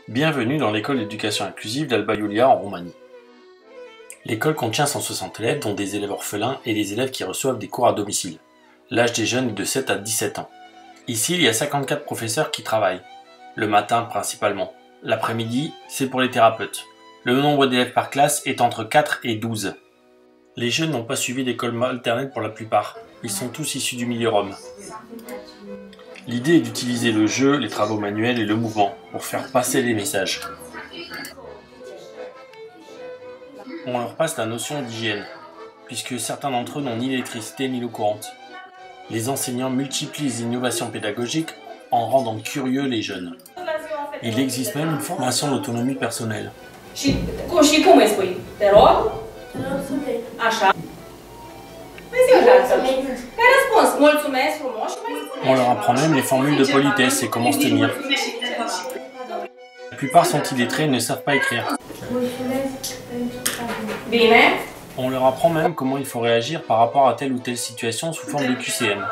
Bienvenue dans l'école d'éducation inclusive d'Alba Iulia en Roumanie. L'école contient 160 élèves, dont des élèves orphelins et des élèves qui reçoivent des cours à domicile. L'âge des jeunes est de 7 à 17 ans. Ici, il y a 54 professeurs qui travaillent, le matin principalement. L'après-midi, c'est pour les thérapeutes. Le nombre d'élèves par classe est entre 4 et 12. Les jeunes n'ont pas suivi d'école alternée pour la plupart. Ils sont tous issus du milieu rome. L'idée est d'utiliser le jeu, les travaux manuels et le mouvement pour faire passer les messages. On leur passe la notion d'hygiène, puisque certains d'entre eux n'ont ni l'électricité ni l'eau courante. Les enseignants multiplient les innovations pédagogiques en rendant curieux les jeunes. Il existe même une formation d'autonomie personnelle. On leur apprend même les formules de politesse et comment se tenir. La plupart sont illettrés et ne savent pas écrire. On leur apprend même comment il faut réagir par rapport à telle ou telle situation sous forme de QCM.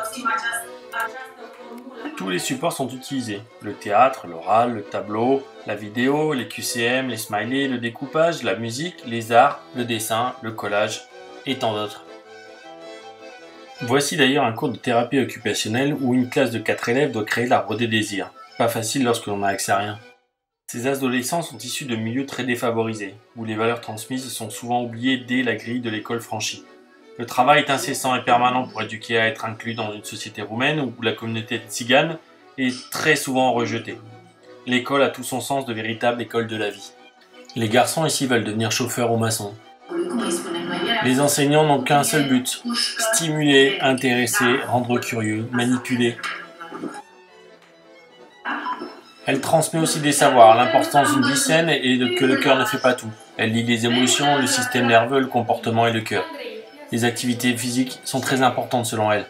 Tous les supports sont utilisés. Le théâtre, l'oral, le tableau, la vidéo, les QCM, les smileys, le découpage, la musique, les arts, le dessin, le collage et tant d'autres. Voici d'ailleurs un cours de thérapie occupationnelle où une classe de 4 élèves doit créer l'arbre des désirs. Pas facile lorsque l'on n'a accès à rien. Ces adolescents sont issus de milieux très défavorisés, où les valeurs transmises sont souvent oubliées dès la grille de l'école franchie. Le travail est incessant et permanent pour éduquer à être inclus dans une société roumaine où la communauté tzigane est très souvent rejetée. L'école a tout son sens de véritable école de la vie. Les garçons ici veulent devenir chauffeurs ou maçons. Les enseignants n'ont qu'un seul but, stimuler, intéresser, rendre curieux, manipuler. Elle transmet aussi des savoirs, l'importance d'une vie saine et que le cœur ne fait pas tout. Elle lie les émotions, le système nerveux, le comportement et le cœur. Les activités physiques sont très importantes selon elle.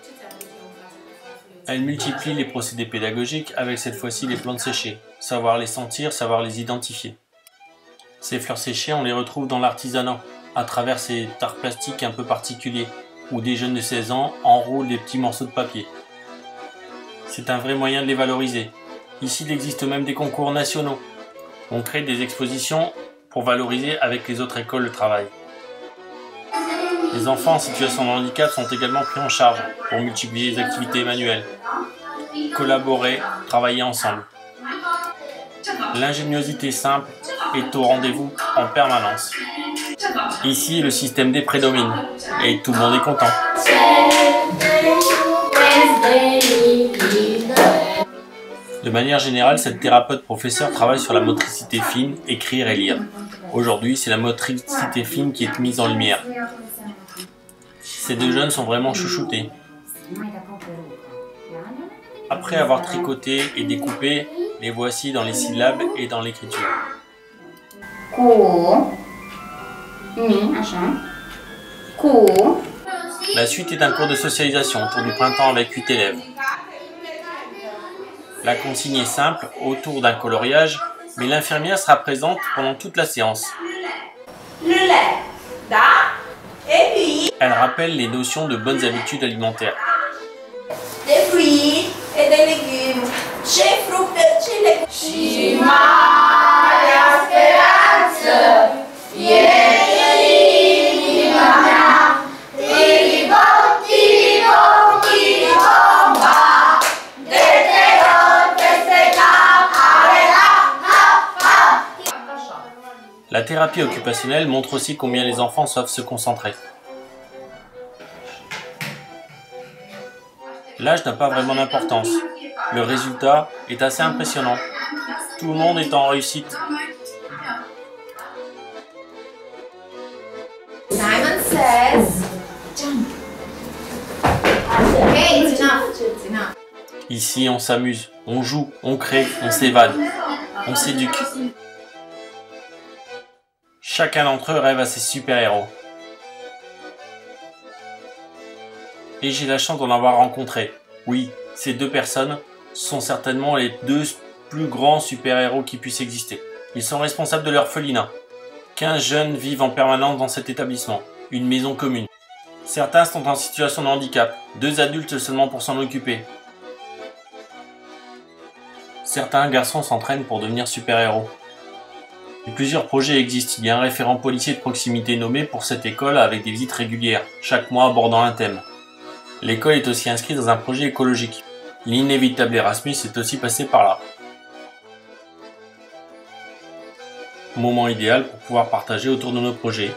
Elle multiplie les procédés pédagogiques avec cette fois-ci les plantes séchées. Savoir les sentir, savoir les identifier. Ces fleurs séchées, on les retrouve dans l'artisanat, à travers ces tares plastiques un peu particuliers, où des jeunes de 16 ans enroulent des petits morceaux de papier. C'est un vrai moyen de les valoriser. Ici, il existe même des concours nationaux. On crée des expositions pour valoriser avec les autres écoles le travail. Les enfants en situation de handicap sont également pris en charge pour multiplier les activités manuelles, collaborer, travailler ensemble. L'ingéniosité simple est au rendez-vous en permanence. Ici, le système D prédomine et tout le monde est content. De manière générale, cette thérapeute-professeur travaille sur la motricité fine, écrire et lire. Aujourd'hui, c'est la motricité fine qui est mise en lumière. Ces deux jeunes sont vraiment chouchoutés. Après avoir tricoté et découpé, les voici dans les syllabes et dans l'écriture. La suite est un cours de socialisation autour du printemps avec 8 élèves. La consigne est simple, autour d'un coloriage, mais l'infirmière sera présente pendant toute la séance. Elle rappelle les notions de bonnes habitudes alimentaires. Des fruits et des légumes. Chez fructe, chez légumes. Și marea speranță e inima mea. La thérapie occupationnelle montre aussi combien les enfants savent se concentrer. L'âge n'a pas vraiment d'importance. Le résultat est assez impressionnant. Tout le monde est en réussite. Simon says, okay, it's enough. Ici, on s'amuse, on joue, on crée, on s'évade, on s'éduque. Chacun d'entre eux rêve à ses super-héros. Et j'ai la chance d'en avoir rencontré. Oui, ces deux personnes sont certainement les deux plus grands super-héros qui puissent exister. Ils sont responsables de l'orphelinat. 15 jeunes vivent en permanence dans cet établissement, une maison commune. Certains sont en situation de handicap, 2 adultes seulement pour s'en occuper. Certains garçons s'entraînent pour devenir super-héros. Plusieurs projets existent. Il y a un référent policier de proximité nommé pour cette école avec des visites régulières, chaque mois abordant un thème. L'école est aussi inscrite dans un projet écologique. L'inévitable Erasmus est aussi passé par là. Moment idéal pour pouvoir partager autour de nos projets.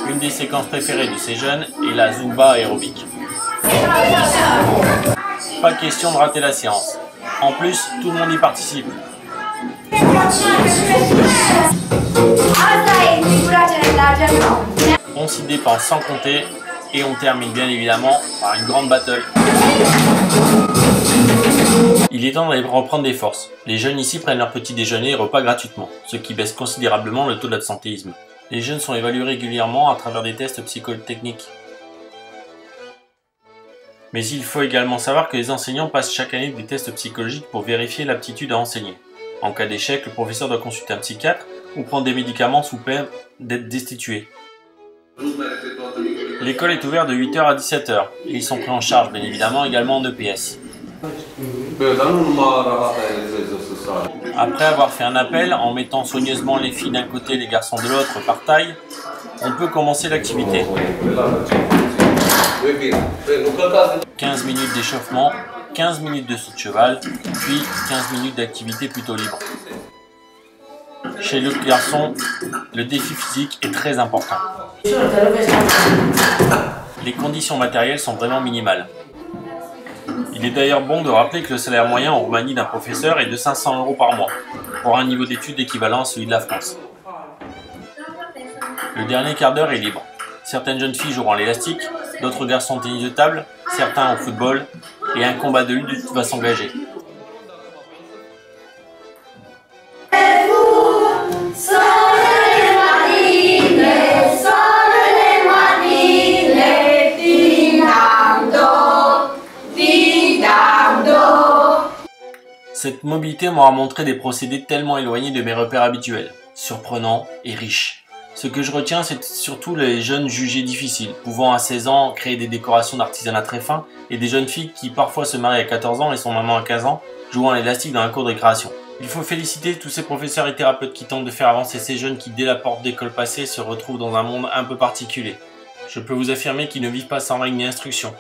Une des séquences préférées de ces jeunes est la Zumba aérobique. Pas question de rater la séance. En plus, tout le monde y participe. On s'y dépense sans compter et on termine bien évidemment par une grande battle. Il est temps d'aller reprendre des forces. Les jeunes ici prennent leur petit déjeuner et repas gratuitement, ce qui baisse considérablement le taux d'absentéisme. Les jeunes sont évalués régulièrement à travers des tests psychotechniques. Mais il faut également savoir que les enseignants passent chaque année des tests psychologiques pour vérifier l'aptitude à enseigner. En cas d'échec, le professeur doit consulter un psychiatre ou prendre des médicaments sous peine d'être destitué. L'école est ouverte de 8h à 17h et ils sont pris en charge bien évidemment également en EPS. Après avoir fait un appel en mettant soigneusement les filles d'un côté et les garçons de l'autre par taille, on peut commencer l'activité. 15 minutes d'échauffement, 15 minutes de saut de cheval, puis 15 minutes d'activité plutôt libre. Chez le garçon, le défi physique est très important. Les conditions matérielles sont vraiment minimales. Il est d'ailleurs bon de rappeler que le salaire moyen en Roumanie d'un professeur est de 500 € par mois, pour un niveau d'études équivalent à celui de la France. Le dernier quart d'heure est libre. Certaines jeunes filles joueront à l'élastique, d'autres garçons au tennis de table, certains au football, et un combat de lutte va s'engager. Cette mobilité m'aura montré des procédés tellement éloignés de mes repères habituels, surprenants et riches. Ce que je retiens, c'est surtout les jeunes jugés difficiles, pouvant à 16 ans créer des décorations d'artisanat très fin, et des jeunes filles qui parfois se marient à 14 ans et sont maman à 15 ans, jouant à l'élastique dans un cours de récréation. Il faut féliciter tous ces professeurs et thérapeutes qui tentent de faire avancer ces jeunes qui, dès la porte d'école passée, se retrouvent dans un monde un peu particulier. Je peux vous affirmer qu'ils ne vivent pas sans règles ni instructions.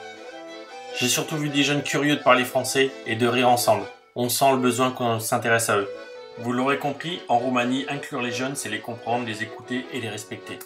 J'ai surtout vu des jeunes curieux de parler français et de rire ensemble. On sent le besoin qu'on s'intéresse à eux. Vous l'aurez compris, en Roumanie, inclure les jeunes, c'est les comprendre, les écouter et les respecter.